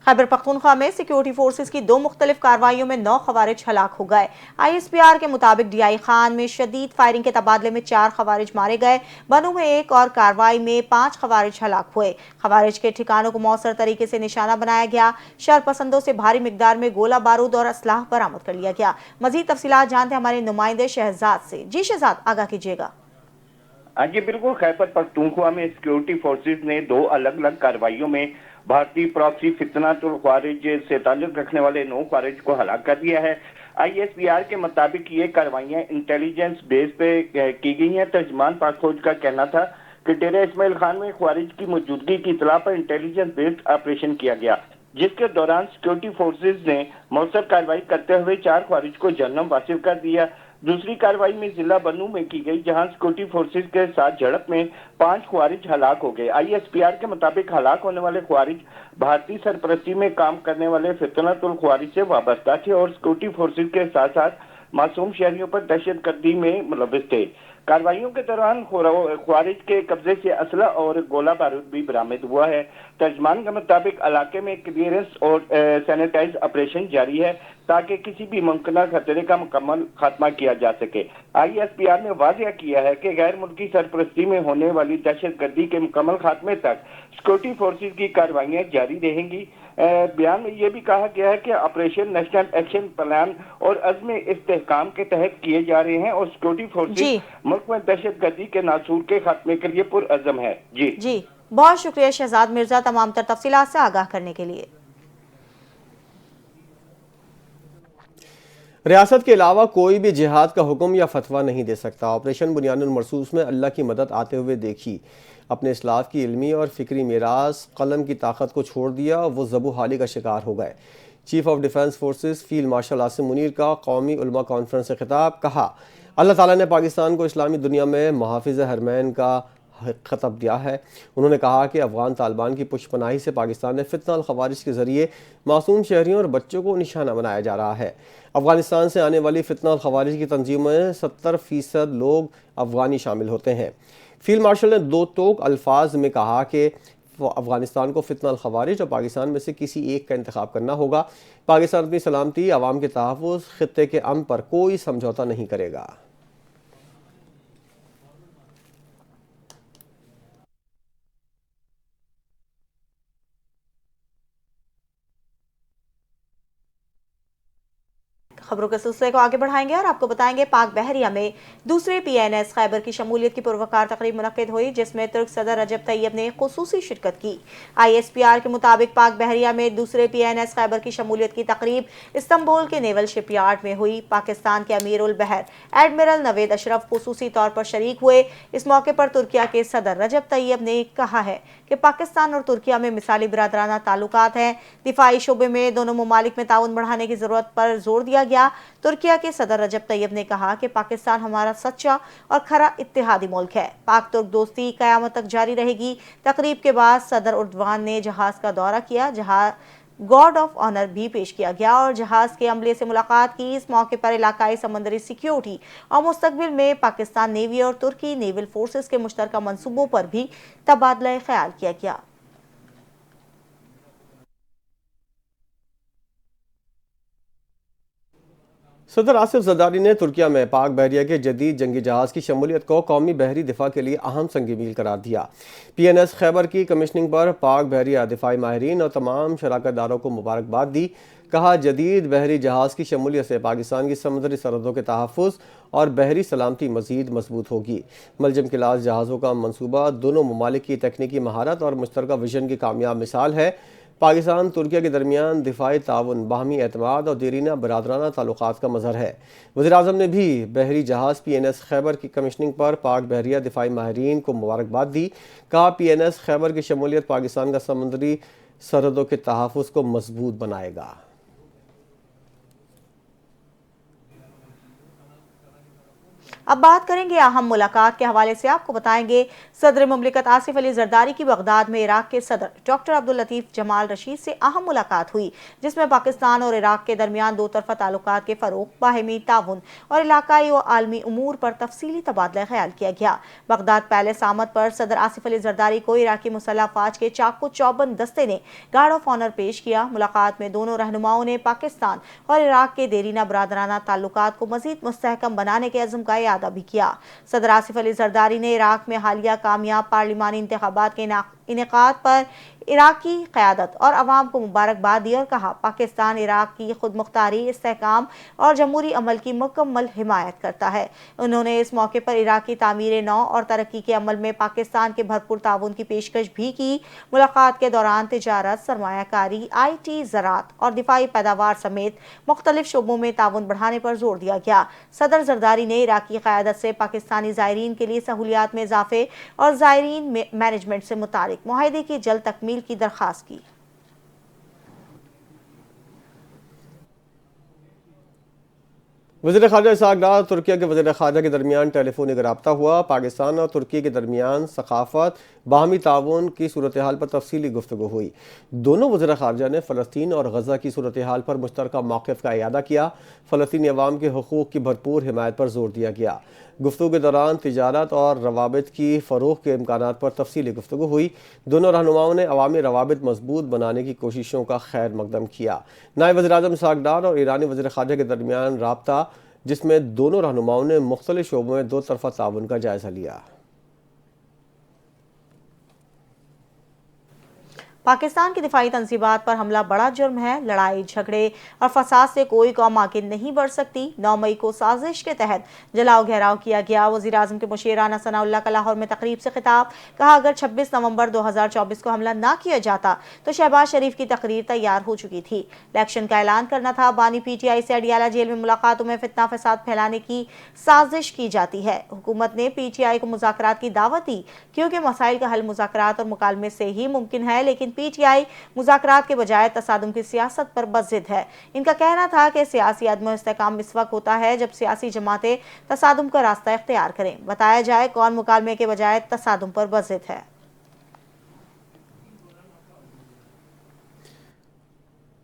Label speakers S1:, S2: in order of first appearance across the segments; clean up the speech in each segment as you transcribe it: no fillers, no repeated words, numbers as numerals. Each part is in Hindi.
S1: खैबर पख्तूनख्वा में सिक्योरिटी फोर्सेज की 2 मुख्तलिफ कार्रवाइयों में 9 खवारिज हलाक हो गए। ISPR के मुताबिक DI खान में शदीद फायरिंग के तबादले में 4 खवारिज मारे गए। बनू में 1 और कार्रवाई में 5 खवारिज हलाक हुए। खवारिज के ठिकानों को मौसर तरीके से निशाना बनाया गया। शरपसंदों से भारी मिकदार में गोला बारूद और असलाह बरामद कर लिया गया। मजीद तफसीलात जानते हैं हमारे नुमाइंदे शहजाद से। जी शहजाद, आगाह कीजिएगा।
S2: हाँ जी बिल्कुल, खैबर पख्तूनख्वा में सिक्योरिटी फोर्सेज ने 2 अलग अलग कार्रवाइयों में भारतीय प्रॉक्सी फितनातुल ख्वारिज से ताल्लुक रखने वाले 9 ख्वारिज को हलाक कर दिया है। ISPR के मुताबिक ये कार्रवाइयां इंटेलिजेंस बेस पे की गई हैं। तर्जमान पाक फौज का कहना था कि डेरा इस्माइल खान में ख्वारिज की मौजूदगी की इतला पर इंटेलिजेंस बेस्ड ऑपरेशन किया गया, जिसके दौरान सिक्योरिटी फोर्सेज ने मौसर कार्रवाई करते हुए 4 ख्वारिज को जहन्नम वासिल कर दिया। दूसरी कार्रवाई में जिला बनू में की गई, जहां सिक्योरिटी फोर्सेज के साथ झड़प में 5 ख्वारिज हलाक हो गए। ISPR के मुताबिक हलाक होने वाले ख्वारिज भारतीय सरपरस्ती में काम करने वाले फितनतुल ख्वारिज से वाबस्ता थे और सिक्योरिटी फोर्सेज के साथ साथ मासूम शहरियों पर दहशतगर्दी में मुलविस थे। कार्रवाइयों के दौरान ख्वारिज के कब्जे से असला और गोला बारूद भी बरामद हुआ है। तर्जमान के मुताबिक इलाके में क्लियरेंस और सैनिटाइज ऑपरेशन जारी है ताकि किसी भी मुमकिन खतरे का मुकम्मल खात्मा किया जा सके। ISPR ने वाजिया किया है कि गैर मुल्की सरपरस्ती में होने वाली दहशतगर्दी के मुकम्मल खात्मे तक सिक्योरिटी फोर्सेज की कार्रवाइयां जारी रहेंगी। बयान में यह भी कहा गया है कि ऑपरेशन नेशनल एक्शन प्लान और अज़्म इस्तेहकाम के तहत किए जा रहे हैं और सिक्योरिटी फोर्सेज मुल्क में दहशतगर्दी के नासूर के खात्मे के लिए पुरअज़म है। जी
S1: बहुत शुक्रिया शहजाद मिर्जा तमाम तर तफसीलात से आगाह करने के लिए।
S3: रियासत के अलावा कोई भी जिहाद का हुक्म या फतवा नहीं दे सकता। ऑपरेशन बुनियानुल मरसूस में अल्लाह की मदद आते हुए देखी, अपने इस्लाफ की इल्मी और फिक्री मीरास कलम की ताकत को छोड़ दिया, वो ज़बू हाली का शिकार हो गए। Chief of defence forces field marshal Asim Munir का कौमी उलमा कॉन्फ्रेंस से खिताब। कहा, अल्लाह ताला ने पाकिस्तान को इस्लामी दुनिया में मुहाफिज हरमैन का खिताब दिया है। उन्होंने कहा कि अफगान तालिबान की पुशपनाही से पाकिस्तान में फितना खवारिज के जरिए मासूम शहरियों और बच्चों को निशाना बनाया जा रहा है। अफगानिस्तान से आने वाली फितना खवारिज की तंजीमों में 70% लोग अफगानी शामिल होते हैं। फील्ड मार्शल ने 2 टोक अल्फाज में कहा कि अफगानिस्तान को फितना खवारिज और पाकिस्तान में से किसी एक का इंतखाब करना होगा। पाकिस्तान अपनी सलामती, आवाम के तहफ़्फ़ुज़, खित्ते के अमन पर कोई समझौता नहीं करेगा।
S1: खबरों के सिलसिले को आगे बढ़ाएंगे और आपको बताएंगे पाक बहरिया में दूसरे PNS खैबर की शमूलियत की पुरवकार तकरीब मुनक्किद हुई, जिसमें तुर्क सदर रजब तैयब ने खुसूसी शिरकत की। ISPR के मुताबिक पाक बहरिया में दूसरे PNS खैबर की शमूलियत की तकरीब इस्तंबुल के नेवल शिपयार्ड में हुई। पाकिस्तान के अमीर उल बहर एडमिरल नवेद अशरफ खुसूसी तौर पर शरीक हुए। इस मौके पर तुर्किया के सदर रजब तैयब ने कहा है कि पाकिस्तान और तुर्किया में मिसाली बिरादराना ताल्लुकात हैं। दिफाई शोबे में दोनों ममालिक में ताउन बढ़ाने की जरूरत पर जोर दिया गया। तुर्किया के सदर रजब तैयब ने कहा कि पाकिस्तान हमारा सच्चा और खरा इत्तेहादी मुल्क है। पाक तुर्क दोस्ती कयामत तक जारी रहेगी। तकरीब के बाद सदर उर्दवान ने जहाज का दौरा किया, जहां गॉर्ड ऑफ ऑनर भी पेश किया गया और जहाज के अमले से मुलाकात की। इस मौके पर इलाकाई समंदरी सिक्योरिटी और मुस्तकबिल में पाकिस्तान नेवी और तुर्की नेवल फोर्सेस के मुश्तरका मंसूबों पर भी तबादला ख्याल किया गया।
S3: सदर आसिफ जरदारी ने तुर्किया में पाक बहरिया के जदीद जंगी जहाज़ की शमूलियत को कौमी बहरी दिफा के लिए अहम संग मील करार दिया। PNS खैबर की कमिश्निंग पर पाक बहरिया दिफाई माहिरीन और तमाम शराकतदारों को मुबारकबाद दी। कहा, जदीद बहरी जहाज़ की शमूलियत से पाकिस्तान की समुद्री सरहदों के तहफ़्फ़ुज़ और बहरी सलामती मज़ीद मजबूत होगी। मलजम क्लास जहाज़ों का मनसूबा दोनों ममालिक की तकनीकी महारत और मुश्तरका विजन की कामयाब मिसाल है। पाकिस्तान तुर्किया के दरमियान दिफाई ताउन, बाहमी एतमाद और देरीना बरादराना ताल्लुकात का मज़हर है। वज़ीर-ए-आज़म ने भी बहरी जहाज़ PNS खैबर की कमिश्निंग पर पाक बहरिया दिफाई माहिरीन को मुबारकबाद दी। कहा, PNS खैबर की शमूलियत पाकिस्तान का समुद्री सरहदों के तहफ़्फ़ुज़ को मजबूत बनाएगा।
S1: अब बात करेंगे अहम मुलाकात के हवाले से। आपको बताएंगे सदर मुमलिकत आसिफ अली जरदारी की बगदाद में इराक के सदर डॉक्टर अब्दुल लतीफ जमाल रशीद से अहम मुलाकात हुई, जिसमें पाकिस्तान और इराक के दरमियान दो तरफा ताल्लुकात के फरोग, बाहिमी ताउन और इलाकाई व आलमी उमूर पर तफसीली तबादला ख्याल किया गया। बगदाद पैलेस आमद पर सदर आसिफ अली जरदारी को इराकी मुसल्लह फौज के चाकू चौबंद दस्ते ने गार्ड ऑफ ऑनर पेश किया। मुलाकात में दोनों रहनुमाओं ने पाकिस्तान और इराक के देरीना बरादराना ताल्लुकात को मजीद मुस्तहकम बनाने के अज़्म का इयादा भी किया। सदर आसिफ अली जरदारी ने इराक में हालिया कामयाब पार्लिमानी इंतखाबात के इनेकाद पर इराकी क़यादत और अवाम को मुबारकबाद दी और कहा पाकिस्तान इराक की खुद मुख्तारी, इस्तेहकाम और जमहूरी अमल की मुकम्मल हिमायत करता है। उन्होंने इस मौके पर इराकी तामीर नौ और तरक्की के अमल में पाकिस्तान के भरपूर ताउन की पेशकश भी की। मुलाकात के दौरान तिजारत, सरमायाकारी, IT, ज़राअत और दिफाई पैदावार समेत मुख्तलिफ शोबों में ताउन बढ़ाने पर जोर दिया गया। सदर जरदारी ने इराकी क़यादत से पाकिस्तानी ज़ायरीन के लिए सहूलियात में इजाफे और ज़ायरीन मैनेजमेंट से मुतालिक मुआहदे की जल्द तकमील की दरख्वास्त की।
S3: वज़ीर ख़ारजा इसहाक़ डार और तुर्किया के वज़ीर ख़ारजा के दरमियान टेलीफोनिक रब्ता हुआ। पाकिस्तान और तुर्की के दरमियान सकाफ़त, बाहमी ताउन की सूरत हाल पर तफसीली गुफ्तगू हुई। दोनों वज़ीर ख़ारजा ने फ़लस्तीन और गज़ा की सूरत हाल पर मुश्तरका मौक़िफ़ का इयादा किया। फ़लस्तीनी अवाम के हुकूक़ की भरपूर हिमायत पर जोर दिया गया। गुफ्तगू के दौरान तिजारत और रवाबित की फ़रोग़ के इम्कानात पर तफसीली गुफ्तगू हुई। दोनों रहनुमाओं ने अवामी रवाबित मजबूत बनाने की कोशिशों का खैर मकदम किया। नायब वज़ीर-ए-आज़म इसहाक़ डार और ईरानी वज़ीर ख़ारजा के दरमियान रब्ता, जिसमें दोनों रहनुमाओं ने मुख्तलिफ शोबों में दो तरफा ताउन का जायज़ा लिया।
S1: पाकिस्तान की दिफाई तंजीबात पर हमला बड़ा जुर्म है। लड़ाई झगड़े और फसाद से कोई कौम आगे नहीं बढ़ सकती। 9 मई को साजिश के तहत जलाओ घेराव किया गया। वज़ीर आज़म के मुशीर राना सनाउल्लाह का लाहौर में तकरीब से खिताब। कहा अगर 26 नवंबर 2024 को हमला ना किया जाता तो शहबाज शरीफ की तकरीर तैयार हो चुकी थी। इलेक्शन का ऐलान करना था। बानी PTI से अडियाला जेल में मुलाकातों में फितना फसाद फैलाने की साजिश की जाती है। हुकूमत ने PTI को मुज़ाकरात की दावत दी क्योंकि मसाइल का हल मुज़ाकरात और मुकालमे से ही मुमकिन है, लेकिन PTI मुज़ाकरात के बजाय तसादुम की सियासत पर बज़िद है। इनका कहना था कि सियासी अदम इस्तेहकाम इस वक्त होता है जब सियासी जमातें तसादुम का रास्ता इख्तियार करें। बताया जाए कौन मुकालमे के बजाय तसादुम पर बज़िद है।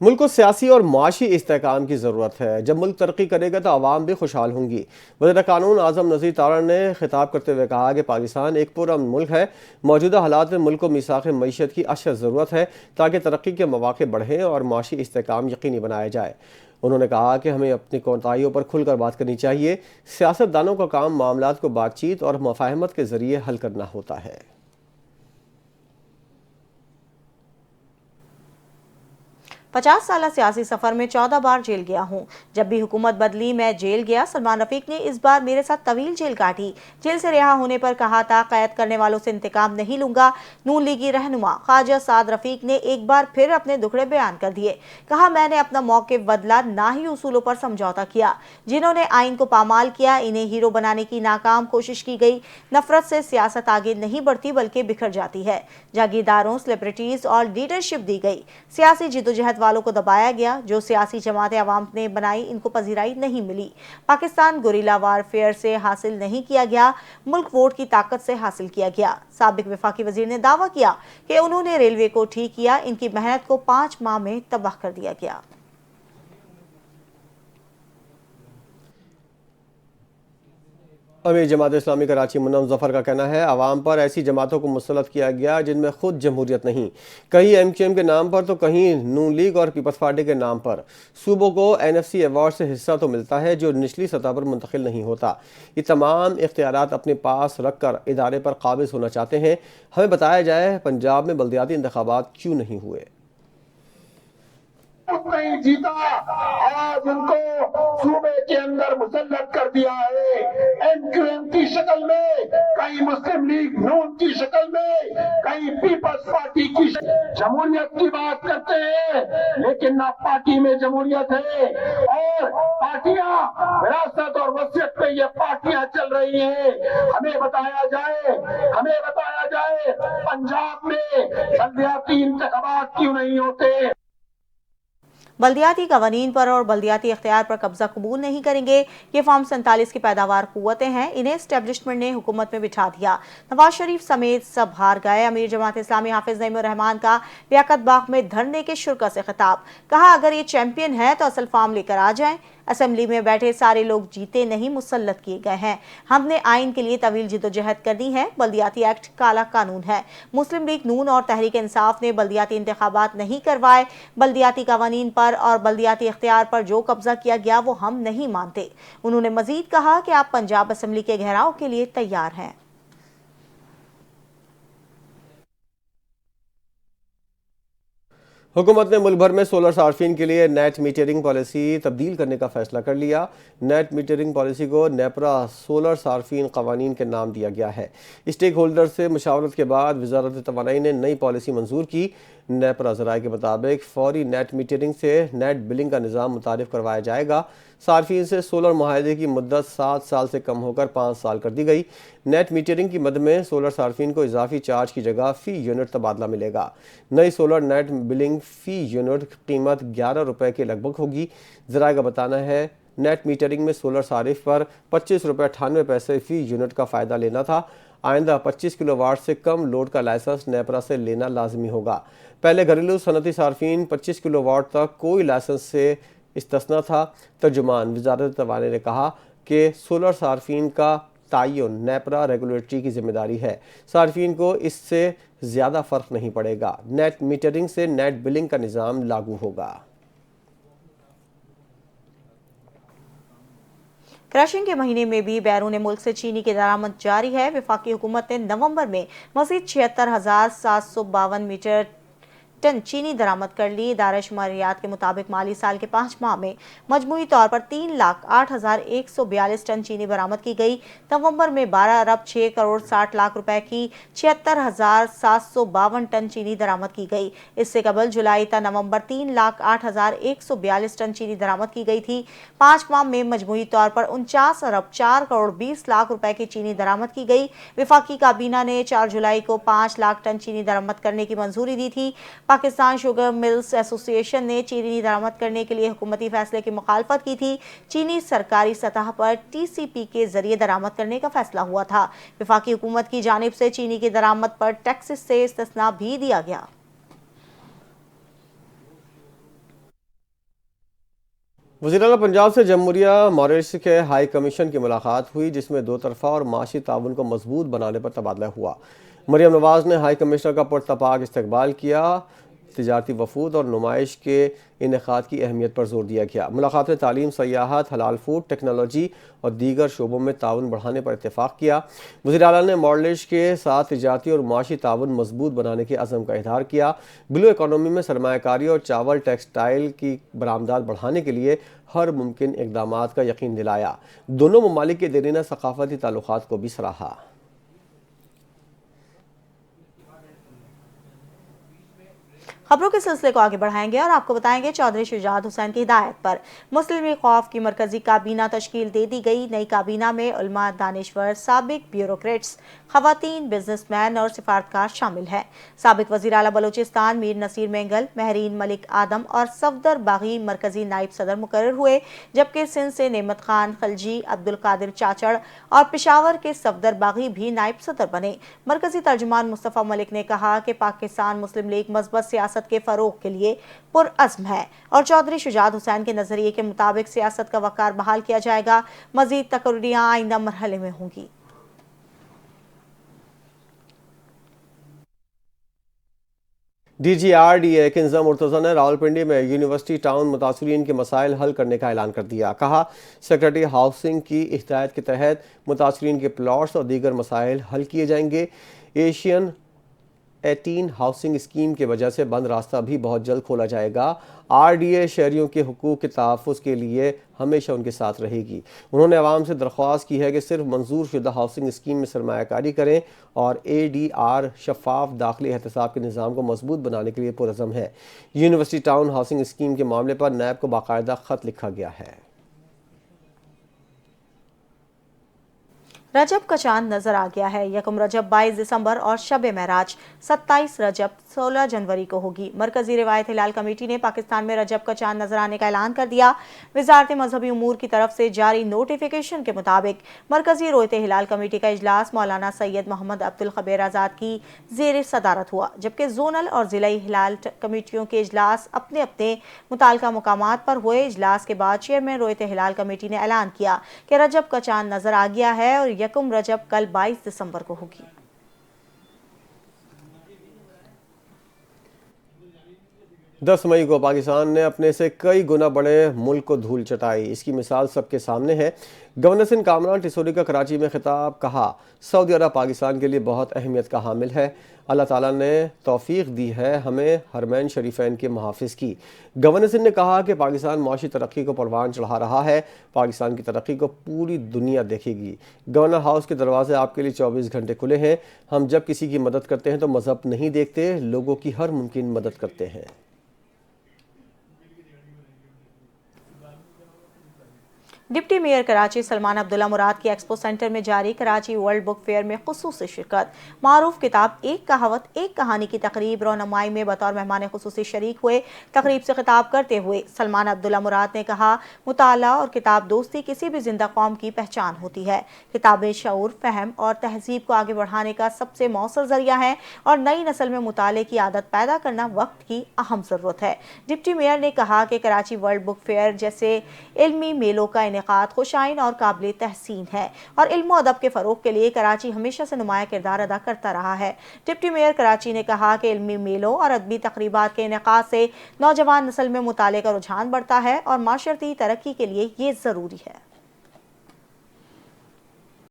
S3: मुल्क को सियासी और माशी इस्तेहकाम की ज़रूरत है। जब मुल्क तरक्की करेगा तो आवाम भी खुशहाल होंगी। वज़ीर कानून आज़म नज़ीर तारण ने खिताब करते हुए कहा कि पाकिस्तान एक पुरअमन मुल्क है। मौजूदा हालात में मुल्क को मीसाक़ मईशत की अशद ज़रूरत है ताकि तरक्की के मौक़े बढ़ें और माशी इस्तेहकाम यकीनी बनाया जाए। उन्होंने कहा कि हमें अपनी कोताहियों पर खुलकर बात करनी चाहिए। सियासतदानों का काम मामलात को बातचीत और मुफ़ाहमत के ज़रिए हल करना होता है।
S1: 50 साल सियासी सफर में 14 बार जेल गया हूँ। जब भी हुकूमत बदली मैं जेल गया। सलमान रफीक ने इस बार मेरे साथ तवील जेल काटी। जेल से रिहा होने पर कहा था कैद करने वालों से इंतकाम नहीं लूंगा। नून लीगी रहनुमा ख्वाजा साद रफीक ने एक बार फिर अपने दुखड़े बयान कर दिए। कहा मैंने अपना मौक़िफ़ बदला, ना ही उसूलों पर समझौता किया। जिन्होंने आइन को पामाल किया इन्हें हीरो बनाने की नाकाम कोशिश की गई। नफरत से सियासत आगे नहीं बढ़ती बल्कि बिखर जाती है। जागीरदारों, सेलिब्रिटीज और लीडरशिप दी गई। सियासी जिद्दोजहद वालों को दबाया गया। जो सियासी जमातें अवाम ने बनाई इनको पजीराई नहीं मिली। पाकिस्तान गुरिल्ला वारफेयर से हासिल नहीं किया गया, मुल्क वोट की ताकत से हासिल किया गया। साबिक वफाकी वजीर ने दावा किया कि उन्होंने रेलवे को ठीक किया। इनकी मेहनत को 5 माह में तबाह कर दिया गया।
S3: अमीर जमात इस्लामी कराची मुन्नम जफ़र का कहना है आवाम पर ऐसी जमातों को मुसल्लत किया गया जिनमें खुद जमहूरियत नहीं, कहीं MQM के नाम पर तो कहीं नून लीग और पीपल्स पार्टी के नाम पर। सूबों को NFC अवार्ड से हिस्सा तो मिलता है जो निचली सतह पर मुंतकिल नहीं होता। ये तमाम इख्तियारात अपने पास रख कर इदारे पर काबिज होना चाहते हैं। हमें बताया जाए पंजाब में बल्दियाती इंतखाबात क्यों नहीं हुए।
S4: नहीं जीता, आज उनको सूबे के अंदर मुसल्लत कर दिया है। MQM की शक्ल में, कहीं मुस्लिम लीग नून की शक्ल में, कहीं पीपल्स पार्टी की जमहूरियत की बात करते हैं, लेकिन ना पार्टी में जमहूरियत है और पार्टियां विरासत और वसीयत पे ये पार्टियां चल रही हैं। हमें बताया जाए पंजाब में बल्दियाती इंतखाबात क्यों नहीं होते।
S1: बल्दियाती कवानीन पर और बल्दियाती इख्तियार पर कब्जा कबूल नहीं करेंगे। ये फॉर्म 47 की पैदावार कुव्वतें हैं, इन्हें एस्टेब्लिशमेंट ने हुकूमत में बिठा दिया। नवाज शरीफ समेत सब हार गए। अमीर जमात इस्लामी हाफिज नईमुर रहमान का लियाकत बाग में धरने के शुरा से खिताब, कहा अगर ये चैंपियन है तो असल फॉर्म लेकर आ जाएं। असेंबली में बैठे सारे लोग जीते नहीं मुसल्लत किए गए हैं। हमने आइन के लिए तवील जिदोजहद करनी है। बल्दियाती एक्ट काला कानून है। मुस्लिम लीग नून और तहरीक इंसाफ ने बल्दियाती इंतखाबात नहीं करवाए। बल्दियाती कवानीन पर और बल्दियाती इख्तियार पर जो कब्जा किया गया वो हम नहीं मानते। उन्होंने मजीद कहा कि आप पंजाब असेंबली के घेराव के लिए तैयार हैं।
S3: हुकूमत ने मुल्क भर में सोलर सार्फिन के लिए नेट मीटरिंग पॉलिसी तब्दील करने का फैसला कर लिया। नेट मीटरिंग पॉलिसी को नेपरा सोलर सार्फिन कवानीन के नाम दिया गया है। स्टेक होल्डर से मुशावरत के बाद वजारत तवानाई ने नई पॉलिसी मंजूर की। नेपरा ज़राए के मुताबिक फौरी नेट मीटरिंग से नेट बिलिंग का निज़ाम मुतारिफ करवाया जाएगा। सार्फिन से सोलर मुआहदे की मुद्दत 7 साल से कम होकर 5 साल कर दी गई। नेट मीटरिंग की मद में सोलर सार्फिन को इजाफी चार्ज की जगह फ़ी यूनिट तबादला मिलेगा। नई सोलर नेट बिलिंग फ़ी यूनिट कीमत 11 रुपये के लगभग होगी। ज़राए का बताना है नेट मीटरिंग में सोलर सारिफ पर 25 रुपये 98 पैसे फ़ी यूनिट का फ़ायदा लेना था। आइंदा 25 किलोवाट से कम लोड का लाइसेंस नेपरा से लेना लाजमी होगा। पहले घरेलू सनती सार्फिन 25 किलोवाट तक कोई लाइसेंस से इस्तिस्ना था। तर्जुमान वजारत तवानाई ने कहा कि सोलर सार्फिन का तयन नेपरा रेगुलेटरी की जिम्मेदारी है। सार्फिन को इससे ज़्यादा फ़र्क नहीं पड़ेगा। नेट मीटरिंग से नेट बिलिंग का निज़ाम लागू होगा।
S1: क्रशिंग के महीने में भी बैरून मुल्क से चीनी की दरामद जारी है। वफाकी हुकूमत ने नवंबर में मज़ीद 76,752 मीटर टन चीनी दरामद कर ली। इदारा शुमारियात के मुताबिक माली साल के 5 माह में मजमूई तौर पर 3,08,142 टन चीनी बरामद की गई। नवंबर में 12 अरब 6 करोड़ 60 लाख रुपए की 76,752 टन चीनी दरामद की गई। इससे कबल जुलाई तक नवंबर 3,08,142 टन चीनी दरामद की गई थी। 5 माह में मजमूई तौर पर 49 अरब 4 करोड़ 20 लाख रुपए की चीनी दरामद की गई। विफाकी काबीना ने 4 जुलाई को 5 लाख टन चीनी दरामद करने की मंजूरी दी थी। पाकिस्तान शुगर मिल्स एसोसिएशन ने चीनी दरामद करने के लिए हुकूमती फैसले की मुखालफत की थी। चीनी सरकारी सतह पर TCP के जरिए दरामद करने का फैसला हुआ था। वफाकी हुकूमत की जानिब से चीनी की दरामद पर टैक्स से इस्तिस्ना भी दिया गया।
S3: वज़ीर-ए-आला पंजाब से जमहूरिया मॉरिशस के हाई कमीशन की मुलाकात हुई, जिसमें दो तरफ़ा और माशी ताउन को मजबूत बनाने पर तबादला हुआ। मरियम नवाज ने हाई कमिश्नर का पुरतपाक इस्तकबाल किया। तिजारती वफूद और नुमाइश के इनेकाद की अहमियत पर जोर दिया गया। मुलाकात में तालीम, सयाहत, हलाल फूड, टेक्नोलॉजी और दीगर शोबों में ताउन बढ़ाने पर इत्तेफाक किया। वज़ीर आला ने मॉरिशस के साथ तिजारती और माशी ताउन मजबूत बनाने के अज़म का इज़हार किया। ब्लू इकॉनमी में सरमायाकारी और चावल टेक्सटाइल की बरामदात बढ़ाने के लिए हर मुमकिन इक़दामात का यकीन दिलाया। दोनों ममालिक के देरीना सकाफती ताल्लुकात को भी सराहा।
S1: खबरों के सिलसिले को आगे बढ़ाएंगे और आपको बताएंगे चौधरी शुजात हुसैन की हिदायत पर मुस्लिम लीग खौफ की मरकजी काबीना तश्कील दे दी गई। नई काबीना में उलमा, दानिश्वर, साबिक ब्यूरोक्रेट्स, खवातीन, बिजनेसमैन और सिफारतकार शामिल हैं। साबिक वज़ीर आला बलोचिस्तान मीर नसीर मेंगल, महरीन मलिक आदम और सफदर बागी मरकजी नायब सदर मुकर्रर हुए, जबकि सिंध से नेमत खान खलजी, अब्दुल कादिर चाचड़ और पेशावर के सफदर बागी भी नायब सदर बने। मरकजी तर्जुमान मुस्तफ़ा मलिक ने कहा कि पाकिस्तान मुस्लिम लीग मस्बत सियासत के फरोग के लिए पुरअज़्म है और चौधरी शुजात हुसैन के नजरिए के मुताबिक सियासत का वक़ार बहाल किया जाएगा। मजीद तकरीरियां आइंदा मरहले में होंगी।
S3: DGRDA किंज़ा मुर्तज़ा ने रावलपिंडी में यूनिवर्सिटी टाउन मुतासरीन के मसाइल हल करने का ऐलान कर दिया। कहा, सेक्रेटरी हाउसिंग की हिदायत के तहत मुतासरीन के प्लॉट्स और दीगर मसाइल हल किए जाएंगे। एशियन 18 हाउसिंग स्कीम की वजह से बंद रास्ता भी बहुत जल्द खोला जाएगा। RDA शहरियों के हुकूक के तहफ़्फ़ुज़ के लिए हमेशा उनके साथ रहेगी। उन्होंने अवाम से दरख्वास्त की है कि सिर्फ मंजूर शुदा हाउसिंग स्कीम में सरमायाकारी करें और ADR शफाफ दाखिली एहतसाब के निज़ाम को मजबूत बनाने के लिए पुरअज़म है। यूनिवर्सिटी टाउन हाउसिंग स्कीम के मामले पर नैब को बाकायदा ख़त लिखा गया है।
S1: रजब का चांद नजर आ गया है। यकम रजब 22 दिसंबर और शब महराज 27 रजब 16 जनवरी को होगी। मरकजी रिवायत हिलाल कमेटी ने पाकिस्तान में रजब का चांद नजर आने का ऐलान कर दिया। वजारत मजहबी उमूर की तरफ से जारी नोटिफिकेशन के मुताबिक मरकजी रोयत हिलाल कमेटी का इजलास मौलाना सैयद मोहम्मद अब्दुल खबीर आज़ाद की जेर सदारत हुआ, जबकि जोनल और जिलाई हिलाल कमेटियों के इजलास अपने अपने मुताल्लिका मुकामात पर हुए। इजलास के बाद चेयरमैन रोयत हिलाल कमेटी ने ऐलान किया कि रजब का चांद नजर आ गया है और यकम रजब कल 22 दिसंबर को होगी।
S3: 10 मई को पाकिस्तान ने अपने से कई गुना बड़े मुल्क को धूल चटाई। इसकी मिसाल सबके सामने है। गवर्नर सिंध कामरान टिसोरी का कराची में खिताब, कहा सऊदी अरब पाकिस्तान के लिए बहुत अहमियत का हामिल है। अल्लाह ताला ने तौफीक दी है हमें हरमैन शरीफैन के मुहाफिज की। गवर्नर सिंह ने कहा कि पाकिस्तान मौशी तरक्की को परवान चढ़ा रहा है। पाकिस्तान की तरक्की को पूरी दुनिया देखेगी। गवर्नर हाउस के दरवाजे आपके लिए 24 घंटे खुले हैं। हम जब किसी की मदद करते हैं तो मजहब नहीं देखते, लोगों की हर मुमकिन मदद करते हैं।
S1: डिप्टी मेयर कराची सलमान अब्दुल्ला मुराद की एक्सपो सेंटर में जारी कराची वर्ल्ड बुक फेयर में खुसूसी शिरकत। मारूफ किताब एक कहावत एक कहानी की तकरीब रौनमाई में बतौर मेहमान खुसूसी शरीक हुए। तकरीब से खिताब करते हुए सलमान अब्दुल्ला मुराद ने कहा, मुताला और किताब दोस्ती किसी भी जिंदा कौम की पहचान होती है। किताबें शऊर, फहम और तहजीब को आगे बढ़ाने का सबसे मौसर जरिया है और नई नस्ल में मुताले की आदत पैदा करना वक्त की अहम जरूरत है। डिप्टी मेयर ने कहा कि कराची वर्ल्ड बुक फेयर जैसे इल्मी मेलों का खुशाइन और काबिल तहसीन है और इल्म अदब के फरोग के लिए कराची हमेशा से नुमाया किरदार अदा करता रहा है। डिप्टी मेयर कराची ने कहा कि इल्मी मेलों और अदबी तकरीबात के इनेकाद से नौजवान नस्ल में मुताले का रुझान बढ़ता है और माशरती तरक्की के लिए ये जरूरी है।